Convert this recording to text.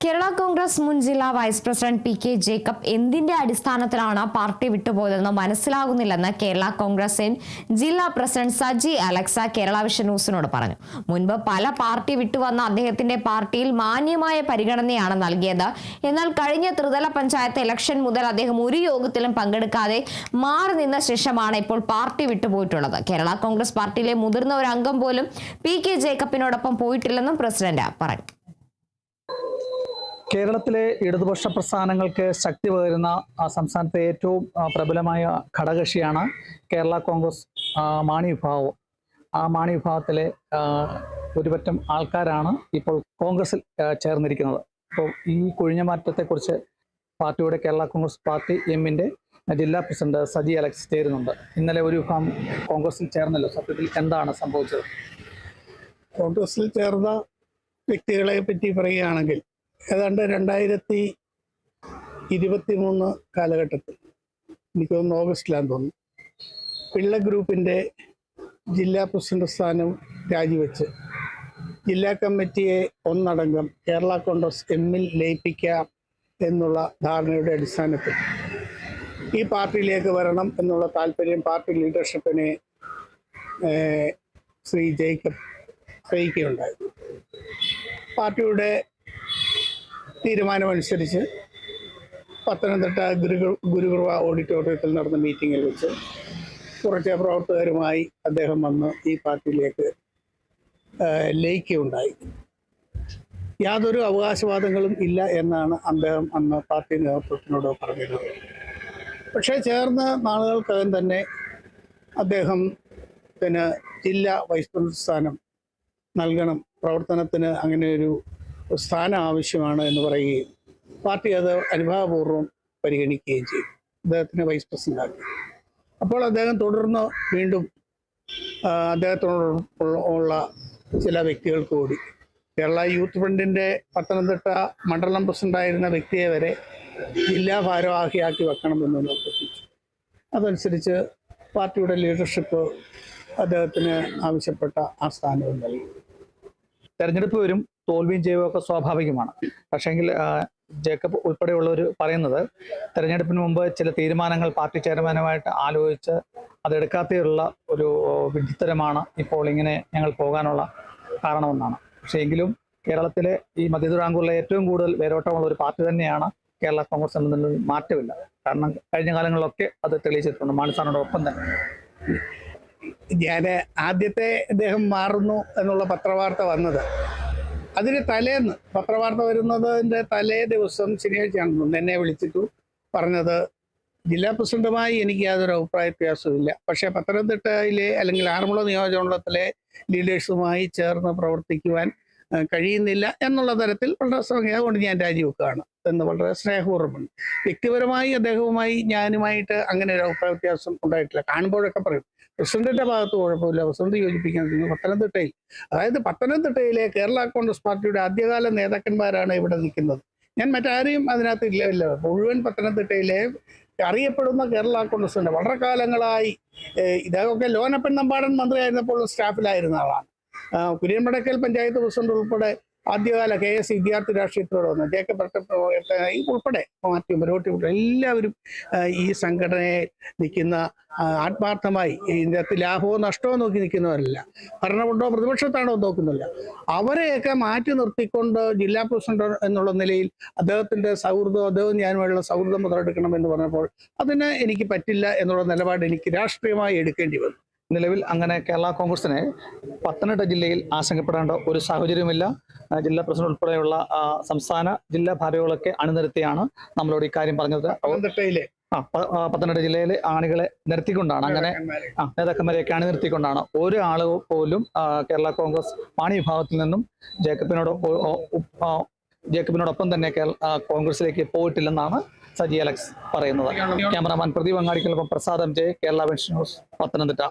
കേരള കോൺഗ്രസ് മുൻ ജില്ലാ vice president P K Jacob എന്തിന്റെ അടിസ്ഥാനത്തിലാണ് പാർട്ടി വിട്ടുപോയതെന്ന് മനസ്സിലാകുന്നില്ലെന്ന് കേരള കോൺഗ്രസ് എം ജില്ലാ പ്രസിഡന്റ് സജി അലക്സ കേരള വിഷൻ ന്യൂസിനോട് പറഞ്ഞു. മുൻപ് പല പാർട്ടി വിട്ടുവന്ന അദ്ദേഹത്തിന്റെ പാർട്ടിയിൽ മാന്യമായ പരിഗണനയാണ് നൽകിയത്. എന്നാൽ കഴിഞ്ഞ ത്രിതല പഞ്ചായത്ത് ഇലക്ഷൻ മുതൽ അദ്ദേഹം ഒരു യോഗത്തിലും പങ്കെടുക്കാതെ മാറി നിന്ന ശേഷമാണ് ഇപ്പോൾ പാർട്ടി വിട്ടുപോയിട്ടുള്ളത്. കേരള കോൺഗ്രസ് പാർട്ടിയിലെ മുതിർന്ന ഒരു അംഗം പോലും പി കെ ജേക്കബിനോടൊപ്പം പോയിട്ടില്ലെന്നും പ്രസിഡന്റ് പറഞ്ഞു. കേരളത്തിലെ ഇടതുപക്ഷ പ്രസ്ഥാനങ്ങൾക്ക് ശക്തി പകരുന്ന സംസ്ഥാനത്തെ ഏറ്റവും പ്രബലമായ ഘടകകക്ഷിയാണ് കേരള കോൺഗ്രസ് മാണി വിഭാഗം. ആ മാണി വിഭാഗത്തിലെ ഒരുപറ്റം ആൾക്കാരാണ് ഇപ്പോൾ കോൺഗ്രസിൽ ചേർന്നിരിക്കുന്നത്. അപ്പോൾ ഈ കൊഴിഞ്ഞമാറ്റത്തെക്കുറിച്ച് പാർട്ടിയുടെ കേരള കോൺഗ്രസ് പാർട്ടി എമ്മിൻ്റെ ജില്ലാ പ്രസിഡന്റ് സജി അലക്സ് ചേരുന്നുണ്ട്. ഇന്നലെ ഒരു വിഭാഗം കോൺഗ്രസിൽ ചേർന്നല്ലോ, സത്യത്തിൽ എന്താണ് സംഭവിച്ചത്? കോൺഗ്രസിൽ ചേർന്ന വ്യക്തികളെ പറ്റി പറയുകയാണെങ്കിൽ ഏതാണ്ട് 2023 കാലഘട്ടത്തിൽ, എനിക്ക് തോന്നുന്നു ഓഗസ്റ്റിലാന്ന് തോന്നുന്നു, പിള്ള ഗ്രൂപ്പിൻ്റെ ജില്ലാ പ്രസിഡന്റ് സ്ഥാനം രാജിവെച്ച് ജില്ലാ കമ്മിറ്റിയെ ഒന്നടങ്കം കേരള കോൺഗ്രസ് എമ്മിൽ ലയിപ്പിക്കാം എന്നുള്ള ധാരണയുടെ അടിസ്ഥാനത്തിൽ ഈ പാർട്ടിയിലേക്ക് വരണം എന്നുള്ള താല്പര്യം പാർട്ടി ലീഡർഷിപ്പിനെ ശ്രീ ജേക്കബ് അറിയിക്കുകയുണ്ടായിരുന്നു. പാർട്ടിയുടെ തീരുമാനമനുസരിച്ച് പത്തനംതിട്ട ഗുരുകുർവ ഓഡിറ്റോറിയത്തിൽ നടന്ന മീറ്റിങ്ങിൽ വെച്ച് കുറച്ച് പ്രവർത്തകരുമായി അദ്ദേഹം വന്ന് ഈ പാർട്ടിയിലേക്ക് ലയിക്കുകയുണ്ടായി. യാതൊരു അവകാശവാദങ്ങളും ഇല്ല എന്നാണ് അദ്ദേഹം അന്ന് പാർട്ടി നേതൃത്വത്തിനോട് പറഞ്ഞിരുന്നത്. പക്ഷേ ചേർന്ന നാളുകൾക്കകം തന്നെ അദ്ദേഹത്തിന് ജില്ലാ വൈസ് പ്രസിഡന്റ് സ്ഥാനം നൽകണം, പ്രവർത്തനത്തിന് അങ്ങനെ ഒരു സ്ഥാനം ആവശ്യമാണ് എന്ന് പറയുകയും പാർട്ടി അത് അനുഭാവപൂർവ്വം പരിഗണിക്കുകയും ചെയ്തു. അദ്ദേഹത്തിന് വൈസ് പ്രസിഡന്റ് ആക്കി. അപ്പോൾ അദ്ദേഹം തുടർന്ന് വീണ്ടും അദ്ദേഹത്തോടുള്ള ചില വ്യക്തികൾക്ക് കൂടി കേരള യൂത്ത് ഫ്രണ്ടിൻ്റെ പത്തനംതിട്ട മണ്ഡലം പ്രസിഡന്റായിരുന്ന വ്യക്തിയെ വരെ ജില്ലാ ഭാരവാഹിയാക്കി വെക്കണമെന്ന് നിർദ്ദേശിച്ചു. അതനുസരിച്ച് പാർട്ടിയുടെ ലീഡർഷിപ്പ് അദ്ദേഹത്തിന് ആവശ്യപ്പെട്ട ആ സ്ഥാനവും നൽകി. തെരഞ്ഞെടുപ്പ് വരും, തോൽവിയും ജയവുമൊക്കെ സ്വാഭാവികമാണ്. പക്ഷേങ്കിൽ ജേക്കബ് ഉൾപ്പെടെയുള്ളവർ പറയുന്നത് തെരഞ്ഞെടുപ്പിന് മുമ്പ് ചില തീരുമാനങ്ങൾ പാർട്ടി ചെയർമാനുമായിട്ട് ആലോചിച്ച് അതെടുക്കാതെയുള്ള ഒരു വിഡ്ഢിത്തരമാണ് ഇപ്പോൾ ഇങ്ങനെ ഞങ്ങൾ പോകാനുള്ള കാരണമെന്നാണ്. പക്ഷേ എങ്കിലും കേരളത്തിലെ ഈ മധ്യ തിരുവിതാംകൂറിലെ ഏറ്റവും കൂടുതൽ വേരോട്ടമുള്ള ഒരു പാർട്ടി തന്നെയാണ് കേരള കോൺഗ്രസ് എന്നതിൽ മാറ്റമില്ല. കാരണം കഴിഞ്ഞ കാലങ്ങളിലൊക്കെ അത് തെളിയിച്ചിട്ടുണ്ട്. മാണിസാറിനോടൊപ്പം തന്നെ ഞാൻ ആദ്യത്തെ അദ്ദേഹം മാറുന്നു എന്നുള്ള പത്രവാർത്ത വന്നത്, അതിന് തലേന്ന് പത്രവാർത്ത വരുന്നതിൻ്റെ തലേ ദിവസം ശനിയാഴ്ചയാണെന്ന് എന്നെ വിളിച്ചിട്ടു പറഞ്ഞത്, ജില്ലാ പ്രസിഡന്റുമായി എനിക്ക് യാതൊരു അഭിപ്രായ വ്യത്യാസവുമില്ല, പക്ഷേ പത്തനംതിട്ടയിലെ അല്ലെങ്കിൽ ആറന്മുള നിയോജകമണ്ഡലത്തിലെ ലീഡേഴ്സുമായി ചേർന്ന് പ്രവർത്തിക്കുവാൻ കഴിയുന്നില്ല എന്നുള്ള തരത്തിൽ വളരെ സംഖ്യ കൊണ്ട് ഞാൻ രാജിവെക്കുകയാണ് എന്ന് വളരെ സ്നേഹപൂർവ്വമുണ്ട്. വ്യക്തിപരമായി അദ്ദേഹവുമായി ഞാനുമായിട്ട് അങ്ങനെ ഒരു അഭിപ്രായ വ്യത്യാസം ഉണ്ടായിട്ടില്ല. കാണുമ്പോഴൊക്കെ പറയും പ്രസിഡന്റിന്റെ ഭാഗത്ത് കുഴപ്പമില്ല, പ്രസിഡന്റ് യോജിപ്പിക്കാൻ. പത്തനംതിട്ടയിൽ, അതായത് പത്തനംതിട്ടയിലെ കേരള കോൺഗ്രസ് പാർട്ടിയുടെ ആദ്യകാല നേതാക്കന്മാരാണ് ഇവിടെ നിൽക്കുന്നത്. ഞാൻ മറ്റാരെയും അതിനകത്ത് ഇല്ല. മുഴുവൻ പത്തനംതിട്ടയിലെ അറിയപ്പെടുന്ന കേരള കോൺഗ്രസിന്റെ വളരെ കാലങ്ങളായി, ഇതൊക്കെ ലോനപ്പൻ നമ്പാടൻ മന്ത്രിയായിരുന്നപ്പോൾ സ്റ്റാഫിലായിരുന്ന ആളാണ്. കുര്യൻമടക്കൽ പഞ്ചായത്ത് പ്രസിഡന്റ് ഉൾപ്പെടെ ആദ്യകാല KS വിദ്യാർത്ഥി രാഷ്ട്രീയത്തിലൂടെ വന്നു ജേക്കബ് ഉൾപ്പെടെ മാറ്റി മരോട്ടി എല്ലാവരും ഈ സംഘടനയെ നിൽക്കുന്ന ആത്മാർത്ഥമായി ഇതിനകത്ത് ലാഭമോ നഷ്ടമോ നോക്കി നിൽക്കുന്നവരല്ല, ഭരണമുണ്ടോ പ്രതിപക്ഷത്താണോ നോക്കുന്നില്ല. അവരെയൊക്കെ മാറ്റി നിർത്തിക്കൊണ്ട് ജില്ലാ പ്രസിഡന്റ് എന്നുള്ള നിലയിൽ അദ്ദേഹത്തിൻ്റെ അദ്ദേഹവും ഞാനുമായുള്ള സൗഹൃദം മുതലെടുക്കണമെന്ന് പറഞ്ഞപ്പോൾ അതിന് എനിക്ക് പറ്റില്ല എന്നുള്ള നിലപാട് എനിക്ക് രാഷ്ട്രീയമായി എടുക്കേണ്ടി വന്നു. നിലവിൽ അങ്ങനെ കേരള കോൺഗ്രസിനെ പത്തനംതിട്ട ജില്ലയിൽ ആശങ്കപ്പെടേണ്ട ഒരു സാഹചര്യമില്ല. ജില്ലാ പ്രസിഡന്റ് ഉൾപ്പെടെയുള്ള സംസ്ഥാന ജില്ലാ ഭാരവാഹികളൊക്കെ അണിനിരത്തിയാണ് നമ്മളോട് ഇക്കാര്യം പറഞ്ഞത്. പത്തനംതിട്ട ജില്ലയിലെ ആളുകളെ നിർത്തിക്കൊണ്ടാണ്, അങ്ങനെ നേതാക്കന്മാരെയൊക്കെ അണിനിർത്തിക്കൊണ്ടാണ്. ഒരാൾ പോലും കേരള കോൺഗ്രസ് മാണി വിഭാഗത്തിൽ നിന്നും ജേക്കബിനോടൊപ്പം തന്നെ കോൺഗ്രസിലേക്ക് പോയിട്ടില്ലെന്നാണ് സജി അലക്സ് പറയുന്നത്. ക്യാമറാമാൻ പ്രദീപ് അങ്ങാടിക്കൊപ്പം Prasad MJ, Kerala Vision News, Pathanamthitta.